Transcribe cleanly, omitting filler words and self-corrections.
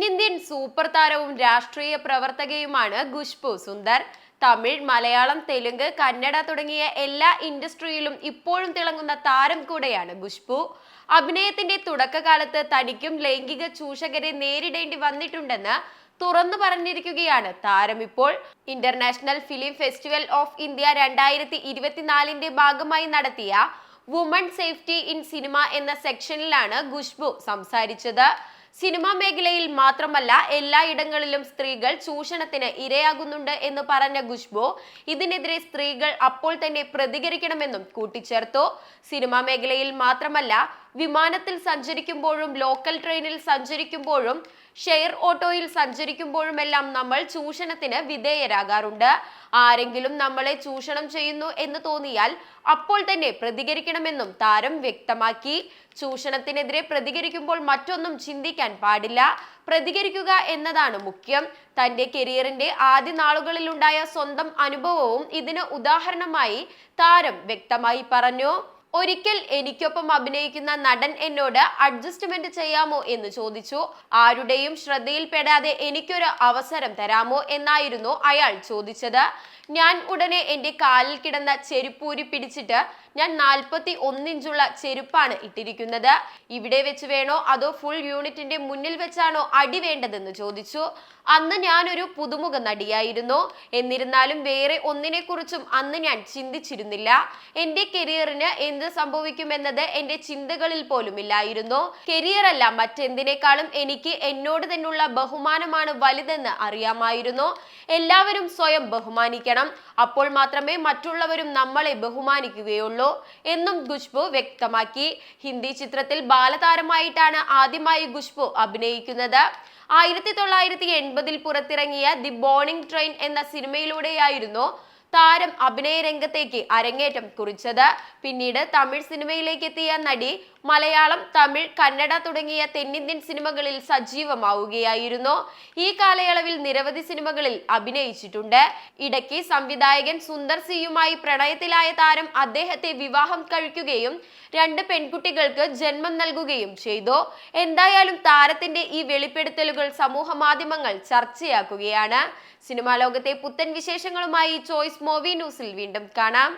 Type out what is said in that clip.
തെന്നിന്ത്യൻ സൂപ്പർ താരവും രാഷ്ട്രീയ പ്രവർത്തകയുമാണ് ഖുശ്ബു സുന്ദർ. തമിഴ്, മലയാളം, തെലുങ്ക്, കന്നഡ തുടങ്ങിയ എല്ലാ ഇൻഡസ്ട്രിയിലും ഇപ്പോഴും തിളങ്ങുന്ന താരം കൂടെയാണ് ഖുശ്ബു. അഭിനയത്തിന്റെ തുടക്കകാലത്ത് തനിക്കും ലൈംഗിക ചൂഷകരെ നേരിടേണ്ടി വന്നിട്ടുണ്ടെന്ന് തുറന്നു പറഞ്ഞിരിക്കുകയാണ് താരം ഇപ്പോൾ. International film festival of India 2024 ഭാഗമായി നടത്തിയ വുമൺ സേഫ്റ്റി ഇൻ സിനിമ എന്ന സെക്ഷനിലാണ് ഖുശ്ബു സംസാരിച്ചത്. സിനിമാ മേഖലയിൽ മാത്രമല്ല എല്ലായിടങ്ങളിലും സ്ത്രീകൾ ചൂഷണത്തിന് ഇരയാകുന്നുണ്ട് എന്ന് പറഞ്ഞ ഖുശ്ബു ഇതിനെതിരെ സ്ത്രീകൾ അപ്പോൾ തന്നെ പ്രതികരിക്കണമെന്നും കൂട്ടിച്ചേർത്തു. സിനിമാ മേഖലയിൽ മാത്രമല്ല, വിമാനത്തിൽ സഞ്ചരിക്കുമ്പോഴും ലോക്കൽ ട്രെയിനിൽ സഞ്ചരിക്കുമ്പോഴും ഷെയർ ഓട്ടോയിൽ സഞ്ചരിക്കുമ്പോഴുമെല്ലാം നമ്മൾ ചൂഷണത്തിന് വിധേയരാകാറുണ്ട്. ആരെങ്കിലും നമ്മളെ ചൂഷണം ചെയ്യുന്നു എന്ന് തോന്നിയാൽ അപ്പോൾ തന്നെ പ്രതികരിക്കണമെന്നും താരം വ്യക്തമാക്കി. ചൂഷണത്തിനെതിരെ പ്രതികരിക്കുമ്പോൾ മറ്റൊന്നും ചിന്തിക്കാൻ പാടില്ല, പ്രതികരിക്കുക എന്നതാണ് മുഖ്യം. തന്റെ കരിയറിന്റെ ആദ്യ നാളുകളിലുണ്ടായ സ്വന്തം അനുഭവവും ഇതിന് ഉദാഹരണമായി താരം വ്യക്തമായി പറഞ്ഞു. ഒരിക്കൽ എനിക്കൊപ്പം അഭിനയിക്കുന്ന നടൻ എന്നോട് അഡ്ജസ്റ്റ്മെന്റ് ചെയ്യാമോ എന്ന് ചോദിച്ചു. ആരുടെയും ശ്രദ്ധയിൽപ്പെടാതെ എനിക്കൊരു അവസരം തരാമോ എന്നായിരുന്നു അയാൾ ചോദിച്ചത്. ഞാൻ ഉടനെ എന്റെ കാലിൽ കിടന്ന ചെരുപ്പൂരി പിടിച്ചിട്ട്, ഞാൻ 41 ഇഞ്ചുള്ള ചെരുപ്പാണ് ഇട്ടിരിക്കുന്നത്, ഇവിടെ വെച്ച് വേണോ അതോ ഫുൾ യൂണിറ്റിന്റെ മുന്നിൽ വെച്ചാണോ അടി വേണ്ടതെന്ന് ചോദിച്ചു. അന്ന് ഞാനൊരു പുതുമുഖ നടിയായിരുന്നു. എന്നിരുന്നാലും വേറെ ഒന്നിനെ കുറിച്ചും അന്ന് ഞാൻ ചിന്തിച്ചിരുന്നില്ല. എന്റെ കരിയറിന് എന്ത് സംഭവിക്കുമെന്നത് എന്റെ ചിന്തകളിൽ പോലും ഇല്ലായിരുന്നു. കരിയർ അല്ല, മറ്റെന്തിനേക്കാളും എനിക്ക് എന്നോട് തന്നെയുള്ള ബഹുമാനമാണ് വലുതെന്ന് അറിയാമായിരുന്നു. എല്ലാവരും സ്വയം ബഹുമാനിക്കണം, അപ്പോൾ മാത്രമേ മറ്റുള്ളവരും നമ്മളെ ബഹുമാനിക്കുകയുള്ളൂ എന്നും ഖുശ്ബു വ്യക്തമാക്കി. ഹിന്ദി ചിത്രത്തിൽ ബാലതാരമായിട്ടാണ് ആദ്യമായി ഖുശ്ബു അഭിനയിക്കുന്നത്. 1980 പുറത്തിറങ്ങിയ ദി ബോണിംഗ് ട്രെയിൻ എന്ന സിനിമയിലൂടെയായിരുന്നു താരം അഭിനയ രംഗത്തേക്ക് അരങ്ങേറ്റം കുറിച്ചത്. പിന്നീട് തമിഴ് സിനിമയിലേക്ക് എത്തിയ നടി മലയാളം, തമിഴ്, കന്നഡ തുടങ്ങിയ തെന്നിന്ത്യൻ സിനിമകളിൽ സജീവമാവുകയായിരുന്നു. ഈ കാലയളവിൽ നിരവധി സിനിമകളിൽ അഭിനയിച്ചിട്ടുണ്ട്. ഇടയ്ക്ക് സംവിധായകൻ സുന്ദർ സിയുമായി പ്രണയത്തിലായ താരം അദ്ദേഹത്തെ വിവാഹം കഴിക്കുകയും 2 പെൺകുട്ടികൾക്ക് ജന്മം നൽകുകയും ചെയ്തു. എന്തായാലും താരത്തിന്റെ ഈ വെളിപ്പെടുത്തലുകൾ സമൂഹ മാധ്യമങ്ങൾ ചർച്ചയാക്കുകയാണ്. സിനിമാ ലോകത്തെ പുത്തൻ വിശേഷങ്ങളുമായി ചോയ്സ് മൂവി ന്യൂസിൽ വീണ്ടും കാണാം.